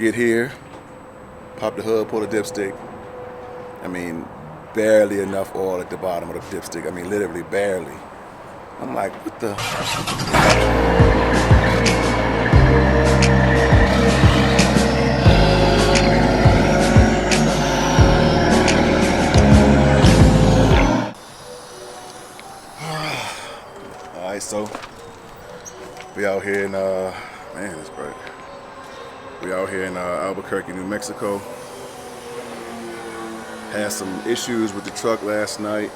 Get here, pop the hood, pull the dipstick. I mean, barely enough oil at the bottom of the dipstick. I mean, literally barely. I'm like, what the? All right, so we out here in man, it's bright. We out here in Albuquerque, New Mexico. Had some issues with the truck last night.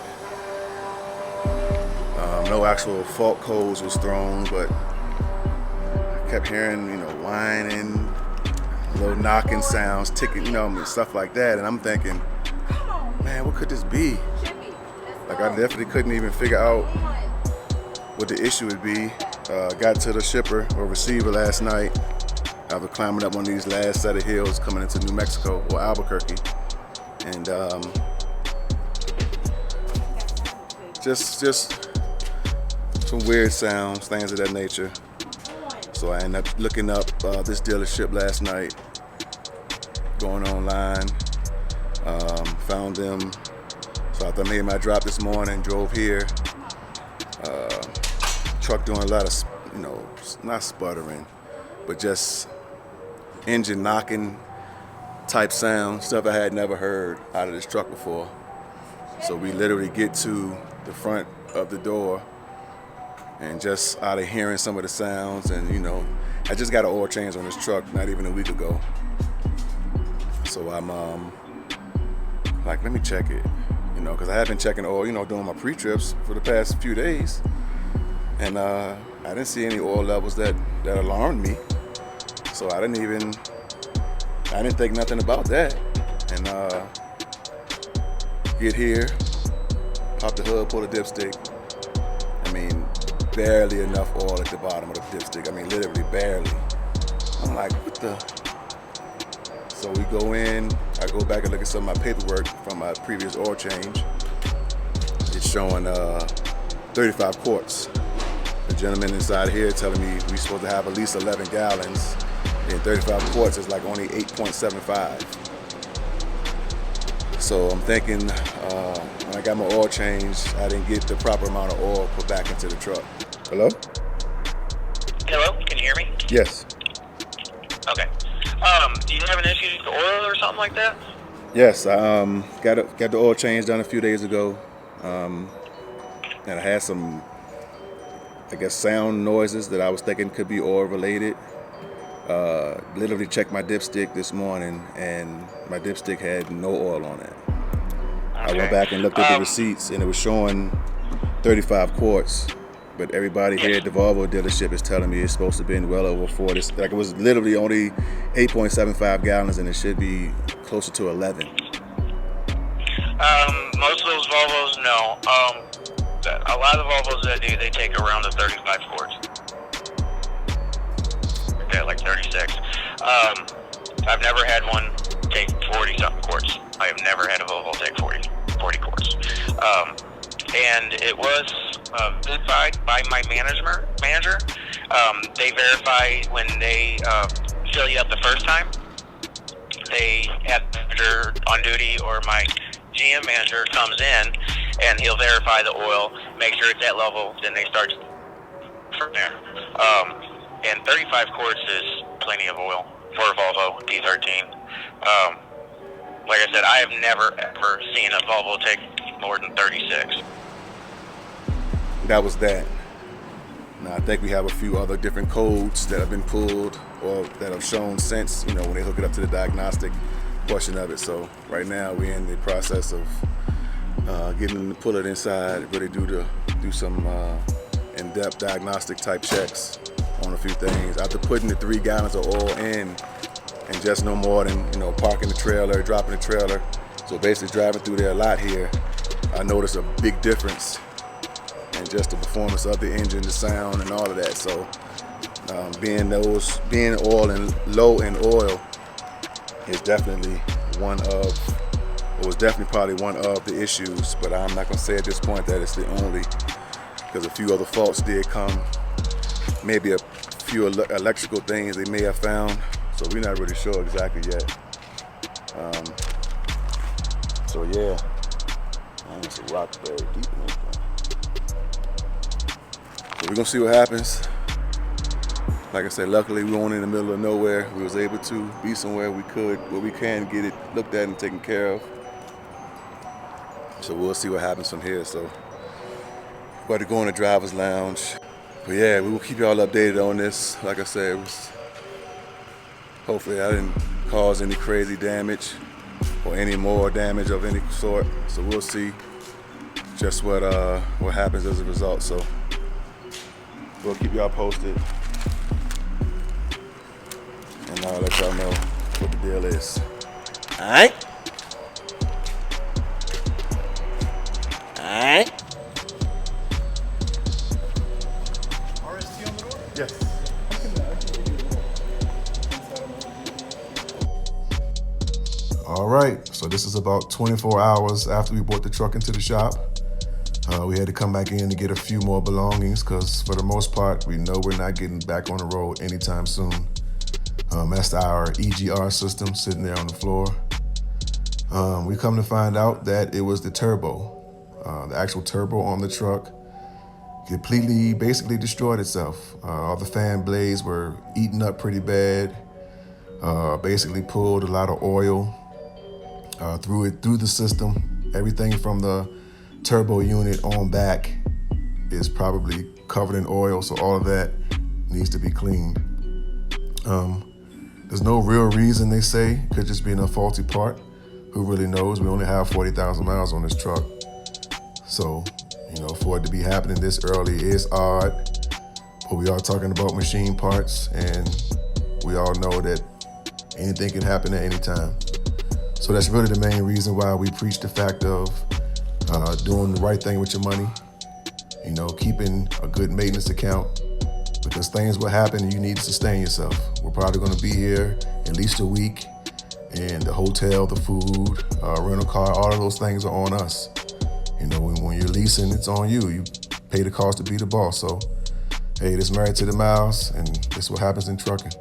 No actual fault codes was thrown, but I kept hearing, whining, little knocking sounds, ticking, stuff like that. And I'm thinking, man, what could this be? Like, I definitely couldn't even figure out what the issue would be. Got to the shipper or receiver last night after climbing up one of these last set of hills coming into New Mexico or Albuquerque. And just some weird sounds, things of that nature. So I ended up looking up this dealership last night, going online, found them. So after I made my drop this morning, drove here. Truck doing a lot of, not sputtering, but just engine knocking type sound, stuff I had never heard out of this truck before. So we literally get to the front of the door, and just out of hearing some of the sounds, and I just got an oil change on this truck not even a week ago. So I'm like, let me check it, because I have been checking oil, doing my pre-trips for the past few days, and I didn't see any oil levels that alarmed me. So I didn't think nothing about that. And get here, pop the hood, pull the dipstick. I mean, barely enough oil at the bottom of the dipstick. I mean, literally barely. I'm like, what the? So we go in, I go back and look at some of my paperwork from my previous oil change. It's showing 35 quarts. The gentleman inside here telling me we're supposed to have at least 11 gallons. And 35 quarts is like only 8.75. So I'm thinking when I got my oil changed, I didn't get the proper amount of oil put back into the truck. Hello? Hello, can you hear me? Yes. Okay. Do you have an issue with the oil or something like that? Yes, I got the oil change done a few days ago. And I had some, sound noises that I was thinking could be oil related. Literally checked my dipstick this morning, and my dipstick had no oil on it. Okay. I went back and looked at the receipts, and it was showing 35 quarts, but everybody here at the Volvo dealership is telling me it's supposed to be well over 40. Like, it was literally only 8.75 gallons, and it should be closer to 11. Most of those Volvos, no. A lot of the Volvos that do, they take around the 35 quarts. Like 36. I've never had one take 40-something quarts. I have never had a Volvo take 40 quarts. And it was verified by my manager. They verify when they fill you up the first time. They have the manager on duty, or my GM manager comes in, and he'll verify the oil, make sure it's at level, then they start from there. And 35 quarts is plenty of oil for a Volvo D13. Like I said, I have never, ever seen a Volvo take more than 36. That was that. Now, I think we have a few other different codes that have been pulled or that have shown since, when they hook it up to the diagnostic portion of it. So right now we're in the process of getting them to pull it inside, really do some in-depth diagnostic type checks on a few things. After putting the 3 gallons of oil in, and just no more than parking the trailer, dropping the trailer, so basically driving through there a lot here, I noticed a big difference in just the performance of the engine, the sound, and all of that. So being oil and low in oil is definitely probably one of the issues, but I'm not going to say at this point that it's the only, because a few other faults did come. Maybe a few electrical things they may have found, So we're not really sure exactly yet. So yeah, man, it's a rock very deep in this thing. So we're gonna see what happens. Like I said, luckily we weren't in the middle of nowhere. We was able to be somewhere where we can get it looked at and taken care of. So we'll see what happens from here. So we're about to go in the driver's lounge. But yeah, we will keep y'all updated on this. Like I said, hopefully I didn't cause any crazy damage or any more damage of any sort. So we'll see just what happens as a result. So we'll keep y'all posted, and I'll let y'all know what the deal is. All right. All right. RST on the door? Yes. All right, so this is about 24 hours after we brought the truck into the shop. We had to come back in to get a few more belongings because for the most part, we know we're not getting back on the road anytime soon. That's our EGR system sitting there on the floor. We come to find out that it was the turbo, the actual turbo on the truck completely basically destroyed itself. All the fan blades were eaten up pretty bad, basically pulled a lot of oil through the system. Everything from the turbo unit on back is probably covered in oil, so all of that needs to be cleaned. There's no real reason, they say. Could just be a faulty part. Who really knows? We only have 40,000 miles on this truck. So, for it to be happening this early is odd, but we are talking about machine parts, and we all know that anything can happen at any time. So that's really the main reason why we preach the fact of doing the right thing with your money, keeping a good maintenance account, because things will happen and you need to sustain yourself. We're probably going to be here at least a week, and the hotel, the food, rental car, all of those things are on us. When you're leasing, it's on you. You pay the cost to be the boss. So, hey, this Married to the Miles, and this is what happens in trucking.